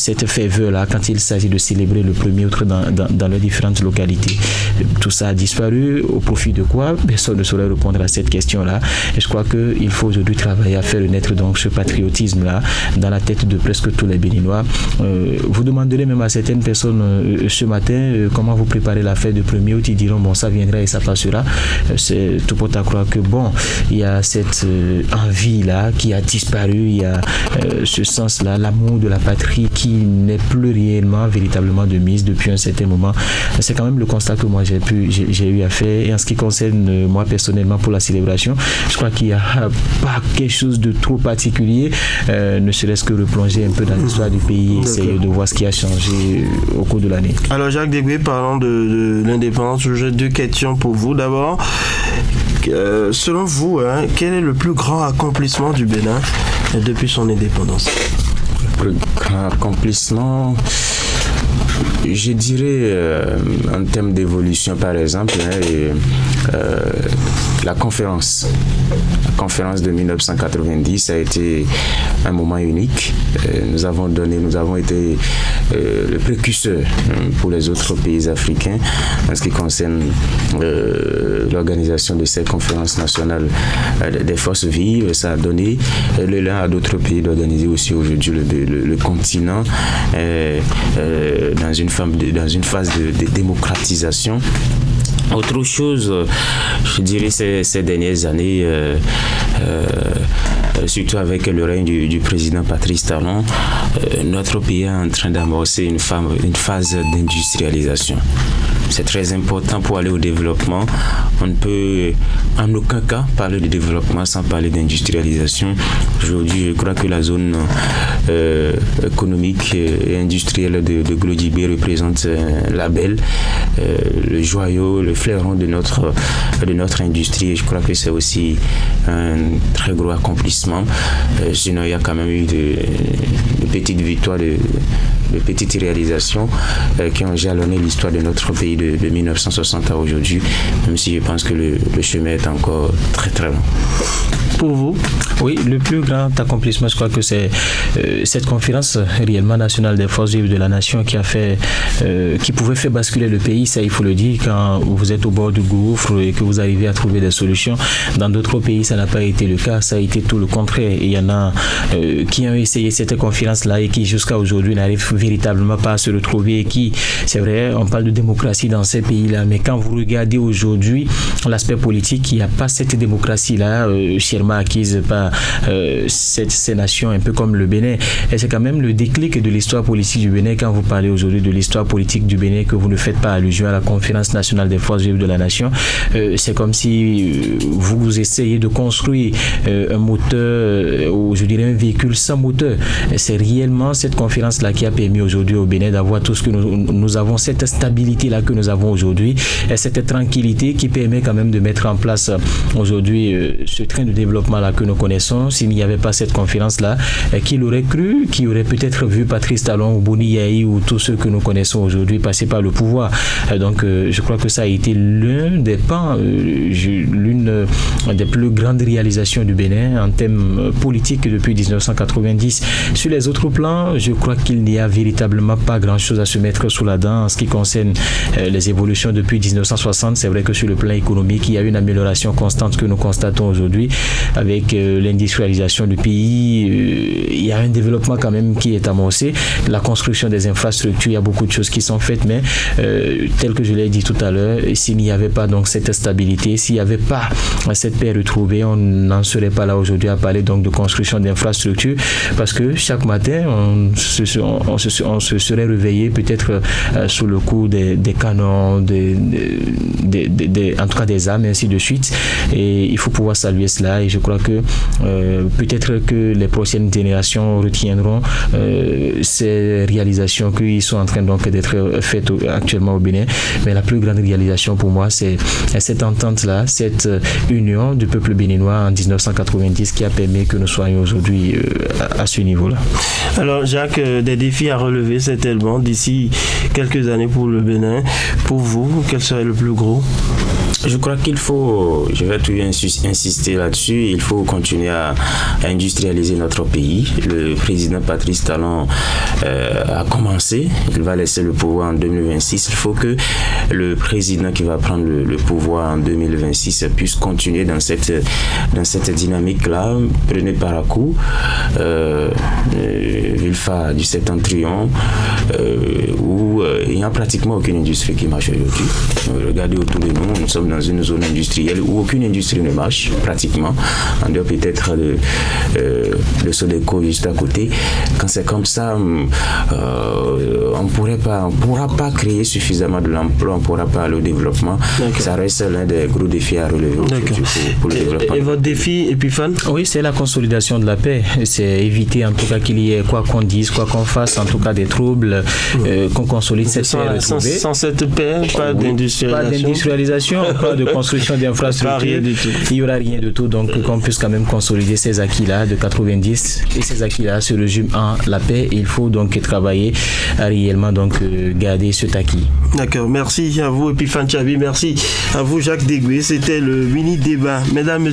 cette ferveur-là quand il s'agit de célébrer le 1er août dans les différentes localités. Tout ça a disparu. Au profit de quoi? Personne ne saurait répondre à cette question-là. Et je crois qu'il faut aujourd'hui travailler à faire naître donc ce patriotisme-là dans la tête de presque tous les Béninois. Vous demanderez même à certaines personnes ce matin comment vous préparez la fête du 1er août. Ils diront bon, ça viendra et ça passera. C'est tout pour à croire que bon, il y a cette envie-là qui a disparu. Il y a ce sens-là, l'amour de la patrie qui n'est plus réellement, véritablement de mise depuis un certain moment. C'est quand même le constat que moi j'ai eu à faire. Et en ce qui concerne moi personnellement pour la célébration, je crois qu'il n'y a pas quelque chose de trop particulier, ne serait-ce que replonger un peu dans l'histoire du pays et essayer de voir ce qui a changé au cours de l'année. Alors Jacques Degué, parlant de l'indépendance, j'ai 2 questions pour vous. D'abord, selon vous, quel est le plus grand accomplissement du Bénin depuis son indépendance? Le plus grand accomplissement, je dirais en termes d'évolution par exemple, la conférence de 1990 a été un moment unique. Nous avons été le précurseur pour les autres pays africains en ce qui concerne l'organisation de cette conférence nationale des forces vives. Ça a donné l'élan à d'autres pays d'organiser aussi aujourd'hui le continent dans une phase de démocratisation. Autre chose, je dirais ces dernières années, surtout avec le règne du président Patrice Talon, notre pays est en train d'amorcer une phase d'industrialisation. C'est très important pour aller au développement. On ne peut en aucun cas parler de développement sans parler d'industrialisation. Aujourd'hui, je crois que la zone économique et industrielle de Glodibé représente un label, le joyau, le fleuron de notre industrie. Et je crois que c'est aussi un très gros accomplissement. Sinon, il y a quand même eu de petites victoires, de petites réalisations qui ont jalonné l'histoire de notre pays de 1960 à aujourd'hui, même si je pense que le chemin est encore très très long. Pour vous? Oui, le plus grand accomplissement, je crois que c'est cette conférence réellement nationale des forces vives de la nation qui pouvait faire basculer le pays. Ça, il faut le dire, quand vous êtes au bord du gouffre et que vous arrivez à trouver des solutions. Dans d'autres pays, ça n'a pas été le cas. Ça a été tout le contraire. Et il y en a qui ont essayé cette conférence-là et qui jusqu'à aujourd'hui n'arrivent véritablement pas à se retrouver et qui, c'est vrai, on parle de démocratie dans ces pays-là, mais quand vous regardez aujourd'hui l'aspect politique, il n'y a pas cette démocratie-là chèrement acquise par ces nations, un peu comme le Bénin. Et c'est quand même le déclic de l'histoire politique du Bénin quand vous parlez aujourd'hui de l'histoire politique du Bénin, que vous ne faites pas allusion à la conférence nationale des forces vives de la nation. C'est comme si vous essayez de construire un moteur, ou je dirais un véhicule sans moteur. C'est réellement cette conférence-là qui a permis aujourd'hui au Bénin d'avoir tout ce que nous avons, cette stabilité-là que nous avons aujourd'hui, et cette tranquillité qui permet quand même de mettre en place aujourd'hui ce train de développement-là que nous connaissons. S'il n'y avait pas cette conférence-là, qui l'aurait cru, qui aurait peut-être vu Patrice Talon ou Boni Yahi ou tous ceux que nous connaissons aujourd'hui passer par le pouvoir. Donc je crois que ça a été l'un des pans, l'une des plus grandes réalisations du Bénin en termes politiques depuis 1990. Sur les autres plans, je crois qu'il n'y a véritablement pas grand-chose à se mettre sous la dent en ce qui concerne les évolutions depuis 1960. C'est vrai que sur le plan économique, il y a une amélioration constante que nous constatons aujourd'hui avec l'industrialisation du pays. Il y a un développement quand même qui est amorcé. La construction des infrastructures, il y a beaucoup de choses qui sont faites, mais tel que je l'ai dit tout à l'heure, s'il n'y avait pas donc cette stabilité, s'il n'y avait pas cette paix retrouvée, on n'en serait pas là aujourd'hui à parler donc de construction d'infrastructures, parce que chaque matin, on se serait réveillé peut-être sous le coup des canons, en tout cas des armes, et ainsi de suite. Et il faut pouvoir saluer cela, et je crois que peut-être que les prochaines générations retiendront ces réalisations qui sont en train donc d'être faites actuellement au Bénin. Mais la plus grande réalisation pour moi, c'est cette entente-là, cette union du peuple béninois en 1990 qui a permis que nous soyons aujourd'hui à ce niveau-là. Alors Jacques, des défis à relever certainement d'ici quelques années pour le Bénin. Pour vous, quel serait le plus gros? Je crois qu'il faut, je vais toujours insister là-dessus, il faut continuer à industrialiser notre pays. Le président Patrice Talon a commencé, il va laisser le pouvoir en 2026. Il faut que le président qui va prendre le pouvoir en 2026 puisse continuer dans cette dynamique-là. Prenez Parakou, Vilfa du Septentrion, où il n'y a pratiquement aucune industrie qui marche aujourd'hui. Regardez autour de nous sommes dans une zone industrielle où aucune industrie ne marche, pratiquement. On doit peut-être le Sodeco juste à côté. Quand c'est comme ça, on pourra pas créer suffisamment de l'emploi, on ne pourra pas aller au développement. Okay. Ça reste l'un des gros défis à relever aujourd'hui pour le développement. Et votre défi, Epiphane? Oui, c'est la consolidation de la paix. C'est éviter en tout cas qu'il y ait quoi qu'on dise, quoi qu'on fasse, en tout cas des troubles, qu'on consolide cette paix retrouvée. Sans cette paix, pas d'industrialisation, pas de construction d'infrastructures, il n'y aura rien de tout. Donc qu'on puisse quand même consolider ces acquis-là de 90 et ces acquis-là se résument en la paix. Il faut donc travailler à réellement donc garder cet acquis. D'accord, merci à vous Epiphane Tchabi, merci à vous Jacques Degoué. C'était le mini débat. Mesdames, Messieurs,